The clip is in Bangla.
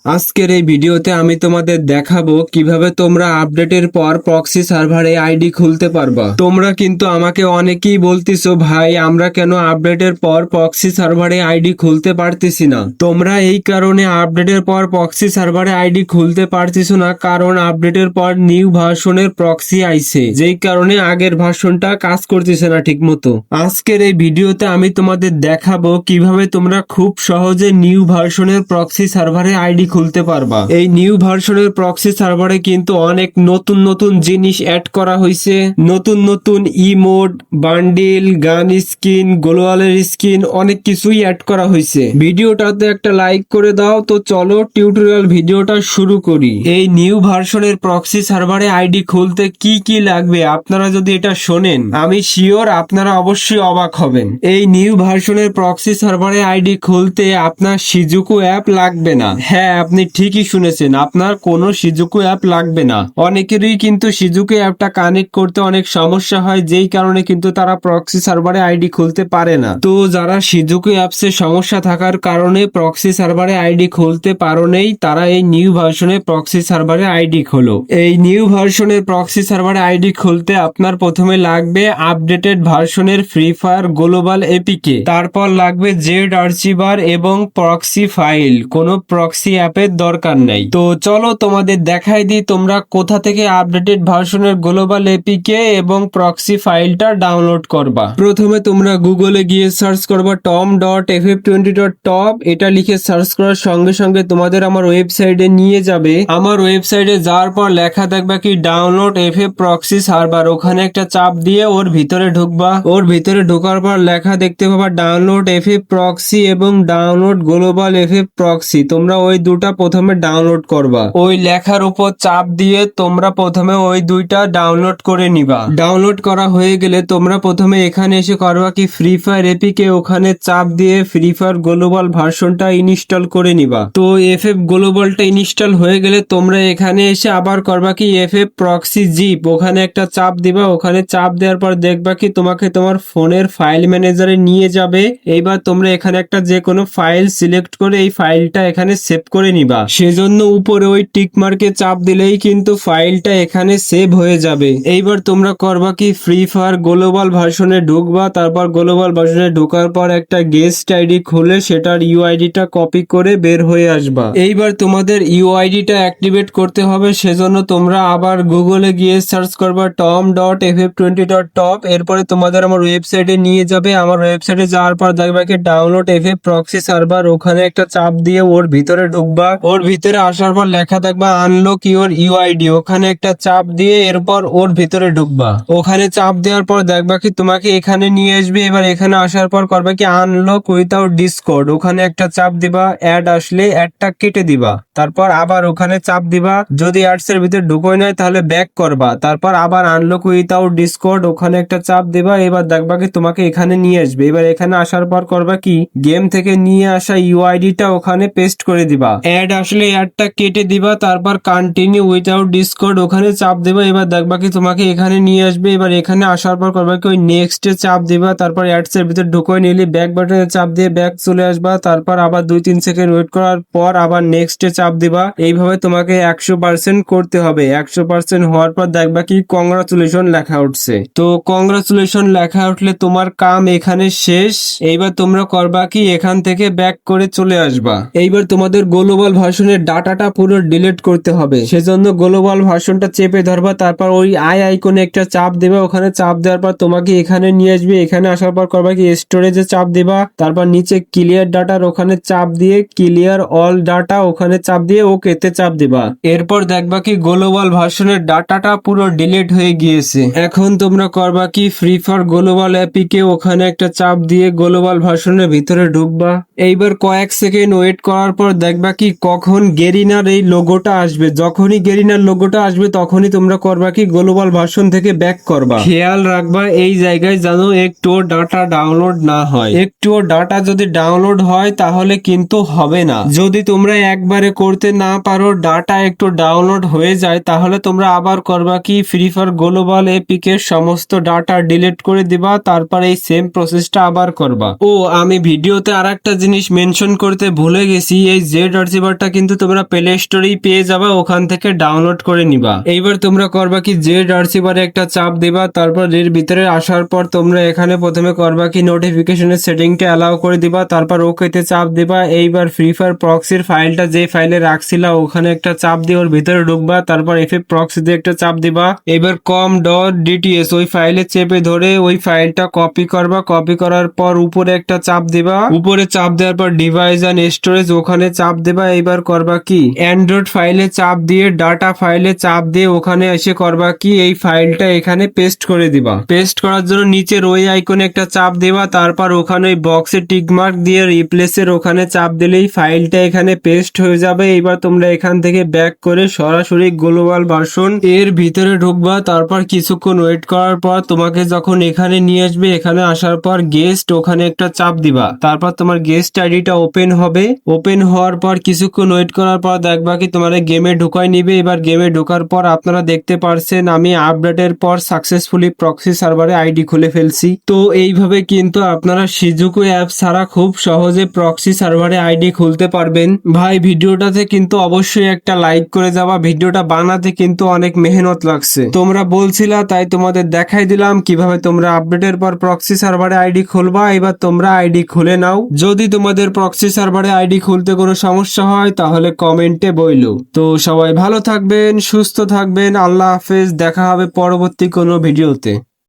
আজকের এই ভিডিওতে আমি তোমাদের দেখাবো কিভাবে তোমরা আপডেটের পর প্রক্সি সার্ভারে আইডি খুলতে পারবা। তোমরা কিন্তু আমাকে অনেকেই বলতিছো ভাই আমরা কেন আপডেটের পর প্রক্সি সার্ভারে আইডি খুলতে পারতেছি না। তোমরা এই কারণে আপডেটের পর প্রক্সি সার্ভারে আইডি খুলতে পারতেছো না কারণ আপডেটের পর নিউ ভার্সনের প্রক্সি আইছে, যেই কারণে আগের ভার্সনটা কাজ করতেছে না ঠিক মতো। আজকের এই ভিডিওতে আমি তোমাদের দেখাবো কিভাবে তোমরা খুব সহজে নিউ ভার্সনের প্রক্সি সার্ভারে আইডি খুলতে পারবা। এই নিউ ভার্সনের প্রক্সি সার্ভারে কিন্তু অনেক নতুন নতুন জিনিস অ্যাড করা হয়েছে, নতুন নতুন ইমোট, বান্ডিল, গান স্কিন, গ্লোয়ালের স্কিন, অনেক কিছুই অ্যাড করা হয়েছে। ভিডিওটাতে একটা লাইক করে দাও। তো চলো টিউটোরিয়াল ভিডিওটা শুরু করি। এই নিউ ভার্সনের প্রক্সি সার্ভারে আইডি খুলতে কি কি লাগবে আপনারা যদি এটা শোনেন আমি শিওর আপনারা অবশ্যই অবাক হবেন। এই নিউ ভার্সনের প্রক্সি সার্ভারে আইডি খুলতে আপনার সিজুকু অ্যাপ লাগবে না। হ্যাঁ, আপনি ঠিকই শুনেছেন, আপনার কোনো সিজুকু অ্যাপ লাগবে না। অনেকেরই কিন্তু সিজুকু অ্যাপটা কানেক্ট করতে অনেক সমস্যা হয়, যেই কারণে কিন্তু তারা প্রক্সি সার্ভারে আইডি খুলতে পারে না। তো যারা সিজুকু অ্যাপসে সমস্যা থাকার কারণে প্রক্সি সার্ভারে আইডি খুলতে পারো নেই, তারা এই নিউ ভার্সনের প্রক্সি সার্ভারে আইডি খোলো। এই নিউ ভার্সনের প্রক্সি সার্ভারে আইডি খুলতে আপনার প্রথমে লাগবে আপডেটেড ভার্সনের ফ্রি ফায়ার গ্লোবাল এপিকে, তারপর লাগবে জেড আর্চিভার এবং প্রক্সি ফাইল। কোনো প্রক্সি অ্যাপের দরকার নেই। তো চলো তোমাদের দেখাই দিই তোমরা কোথা থেকে আপডেটেড ভার্সনের গ্লোবাল এপিকে এবং প্রক্সি ফাইলটা ডাউনলোড করবা। প্রথমে তোমরা গুগলে গিয়ে সার্চ করবা tom.ff20.top। এটা লিখে সার্চ করার সঙ্গে সঙ্গে তোমাদের আমার ওয়েবসাইটে নিয়ে যাবে। আমার ওয়েবসাইটে যাওয়ার পর লেখা দেখবা কি ডাউনলোড এফএফ প্রক্সি সার্ভার, ওখানে একটা চাপ দিয়ে ওর ভিতরে ঢুকবা। ওর ভিতরে ঢোকার পর লেখা দেখতে পাবা ডাউনলোড এফএফ প্রক্সি এবং ডাউনলোড গ্লোবাল এফএফ প্রক্সি। তোমরা ওই দুটা প্রথমে ডাউনলোড করবা। ওই লেখার উপর চাপ দিয়ে তোমরা প্রথমে ওই দুইটা ডাউনলোড করে নিবা। ডাউনলোড করা হয়ে গেলে তোমরা প্রথমে এখানে এসে করবা কি ফ্রি ফায়ার এপিকে, ওখানে চাপ দিয়ে ফ্রি ফায়ার গ্লোবাল ভার্সনটা ইনস্টল করে নিবা। তো এফএফ গ্লোবালটা ইনস্টল হয়ে গেলে তোমরা এখানে এসে আবার করবা কি এফএফ প্রক্সি জিপ, ওখানে একটা চাপ দিবা। ওখানে চাপ দেওয়ার পর দেখবা কি তোমাকে তোমার ফোনের ফাইল ম্যানেজারে নিয়ে যাবে। এইবার তোমরা এখানে একটা যে কোনো ফাইল সিলেক্ট করে এই ফাইলটা এখানে সেভ করে নিবা। সেজন্য উপরে ওই টিক মার্কে চাপ দিলেই কিন্তু ফাইলটা এখানে সেভ হয়ে যাবে। এইবার তোমরা করবা কি ফ্রি ফায়ার গ্লোবাল ভার্সনে ঢুকবা। তারপর গ্লোবাল ভার্সনে ঢোকার পর একটা গেস্ট আইডি খুলে সেটার ইউআইডিটা কপি করে বের হয়ে আসবা। এইবার তোমাদের ইউআইডিটা অ্যাক্টিভেট করতে হবে, সেজন্য তোমরা আবার গুগলে গিয়ে সার্চ করবা tom.ff20.top। এরপরে তোমাদের আমার ওয়েবসাইটে নিয়ে যাবে। আমার ওয়েবসাইটে যাওয়ার পর দেখবা কি ডাউনলোড এফএফ প্রক্সি সার্ভার, ওখানে একটা চাপ দিয়ে ওর ভিতরে ঢুকবা। ওর ভিতরে আসার পর লেখা দেখবা আনলক ইউর ইউআইডি, ওখানে একটা চাপ দিয়ে এরপর ওর ভিতরে ঢুকবা। ওখানে চাপ দেওয়ার পর দেখবা কি তোমাকে এখানে নিয়ে আসবে। এবার এখানে আসার পর করবা কি আনলক উইথাউট ডিসকর্ড, ওখানে একটা চাপ দিবা। অ্যাড আসলে অ্যাডটা কেটে দিবা। তারপর আবার ওখানে চাপ দিবা। যদি অ্যাডস এর ভিতরে ঢুকোই নাই তাহলে ব্যাক করবা। তারপর আবার আনলক উইথাউট ডিসকর্ড, ওখানে একটা চাপ দিবা। এবার দেখবা কি তোমাকে এখানে নিয়ে আসবে। এবার এখানে আসার পর করবা কি গেম থেকে নিয়ে আসা ইউআইডিটা ওখানে পেস্ট করে দিবা। অ্যাড আসলে অ্যাডটা কেটে দিবা। তারপর কন্টিনিউ উইথাউট ডিসকর্ড, ওখানে চাপ দিবা। এবার দেখবা কি তোমাকে এখানে নিয়ে আসবে। এবার এখানে আসার পর করবা কি ওই নেক্সট এ চাপ দিবা। তারপর অ্যাডস এর ভিতরে ঢুকোই নিলে ব্যাক বাটনে চাপ দিয়ে ব্যাক চলে আসবা। তারপর আবার 2-3 সেকেন্ড ওয়েট করার পর আবার নেক্সট এ চাপ দিবা। এইভাবে তোমাকে 100% করতে হবে। 100% হওয়ার পর দেখবা কি কংগ্রাচুলেশন লেখা উঠছে। তো কংগ্রাচুলেশন লেখা উঠলে তোমার কাম এখানে শেষ। এইবার তোমরা করবা কি এখান থেকে ব্যাক করে চলে আসবা। এইবার তোমাদের গ্লোবাল ভার্সনের ডাটাটা পুরো ডিলিট করতে হবে, সেজন্য গ্লোবাল ভার্সনটা চেপে ধরবা। তারপর ওই আইকনে একটা চাপ দিবা। ওখানে চাপ দেওয়ার পর তোমাকে এখানে নিয়ে আসবে। এখানে আসার পর করবা কি স্টোরেজে চাপ দিবা। তারপর নিচে ক্লিয়ার ডাটার ওখানে চাপ দিয়ে ক্লিয়ার অল ডাটা, ওখানে চাপ দিয়ে ওকেতে চাপ দিবা। এরপর দেখবা কি গ্লোবাল ভার্সনের ডাটাটা পুরো ডিলিট হয়ে গিয়েছে। এখন তোমরা করবা কি ফ্রি ফায়ার গ্লোবাল অ্যাপিকে, ওখানে একটা চাপ দিয়ে গ্লোবাল ভার্সনের ভিতরে ঢুকবা। এইবার কয়েক সেকেন্ড ওয়েট করার পর দেখবা কি কখন গেরিনার এই লোগোটা আসবে। যখনই গেরিনার লোগোটা আসবে তখনই তোমরা করবা কি গ্লোবাল ভার্সন থেকে ব্যাক করবা। খেয়াল রাখবা এই জায়গায় যেন একটুও ডাটা ডাউনলোড না হয়। একটুও ডাটা যদি ডাউনলোড হয় তাহলে কিন্তু হবে না। যদি তোমরা একবারে করতে না পারো, ডাটা একটু ডাউনলোড হয়ে যায়, তাহলে তোমরা আবার করবা কি, ফ্রি ফায়ার গ্লোবাল এপিকের সমস্ত ডাটা ডিলিট করে দিবা, তারপর এই সেম প্রসেসটা আবার করবা। ও আমি ভিডিওতে আর একটা জিনিস মেনশন করতে ভুলে গেছি, এই জেড আর্চিভারটা কিন্তু তোমরা প্লে স্টোরেই পেয়ে যাবা, ওখান থেকে ডাউনলোড করে নিবা। এইবার তোমরা করবা কি, জেড আর্চিভারে একটা চাপ দিবা, তারপর এর ভিতরে আসার পর তোমরা এখানে প্রথমে করবা কি, নোটিফিকেশনের সেটিংটা অ্যালাউ করে দিবা, তারপর ওকেতে চাপ দিবা। এইবার ফ্রি ফায়ার প্রক্সির ফাইলটা যে ফাইলে রাখছিলা ওখানে একটা চাপ দিয়ে ওর ভিতরে ঢুকবা, তারপর এফএফ প্রক্সি দিয়ে একটা চাপ দিবা। এবার com.dts ওই ফাইলে চেপে ধরে ওই ফাইলটা কপি করবা, কপি করার পর উপরে একটা চাপ দিবা, উপরে চাপ দেওয়ার পর ডিভাইস এন্ড স্টোরেজ ওখানে চাপ দিবা। এইবার করবা কি, অ্যান্ড্রয়েড ফাইলে চাপ দিয়ে ডাটা ফাইলে চাপ দিয়ে ওখানে এসে করবা কি, এই ফাইলটা এখানে পেস্ট করে দিবা। পেস্ট করার জন্য নিচের ওই আইকনে একটা চাপ দিবা, তারপর ওখানে ওই বক্সে টিক মার্ক দিয়ে রিপ্লেসের ওখানে চাপ দিলেই ফাইলটা এখানে পেস্ট হয়ে যাবে। এবার তোমরা এখান থেকে ব্যাক করে সরাসরি গ্লোবাল ভার্সন এর ভিতরে ঢুকবা, তারপর কিছুক্ষণ ওয়েট করার পর তোমাকে যখন এখানে নিয়ে আসবে, এখানে আসার পর গেস্ট ওখানে একটা চাপ দিবা, তারপর তোমার গেস্ট আইডিটা ওপেন হবে। ওপেন হওয়ার পর কিছুক্ষণ ওয়েট করার পর দেখবা কি তোমার গেমে ঢুকাই নিবে। এবার গেমে ঢোকার পর আপনারা দেখতে পারছেন আমি আপডেটের পর সাকসেসফুলি প্রক্সি সার্ভারে আইডি খুলে ফেলছি। তো এইভাবে কিন্তু আপনারা সিজুকু অ্যাপ ছাড়া খুব সহজে প্রক্সি সার্ভারে আইডি খুলতে পারবেন। ভাই ভিডিওটাতে কিন্তু অবশ্যই একটা লাইক করে যাবা, ভিডিওটা বানাতে কিন্তু অনেক মেহনত লাগছে, তোমরা বলছিলা তাই তোমাদের দেখাই দিলাম কিভাবে তোমরা আপডেটের পর প্রক্সি সার্ভারে আইডি খুলবা। এবার তোমরা আইডি খুলে নাও। যদি তোমাদের প্রক্সি সার্ভারে আইডি খুলতে কোনো সমস্যা হয় তাহলে কমেন্টে বইলো। তো সবাই ভালো থাকবেন, সুস্থ থাকবেন, আল্লাহ হাফেজ, দেখা হবে পরবর্তী কোনো ভিডিওতে।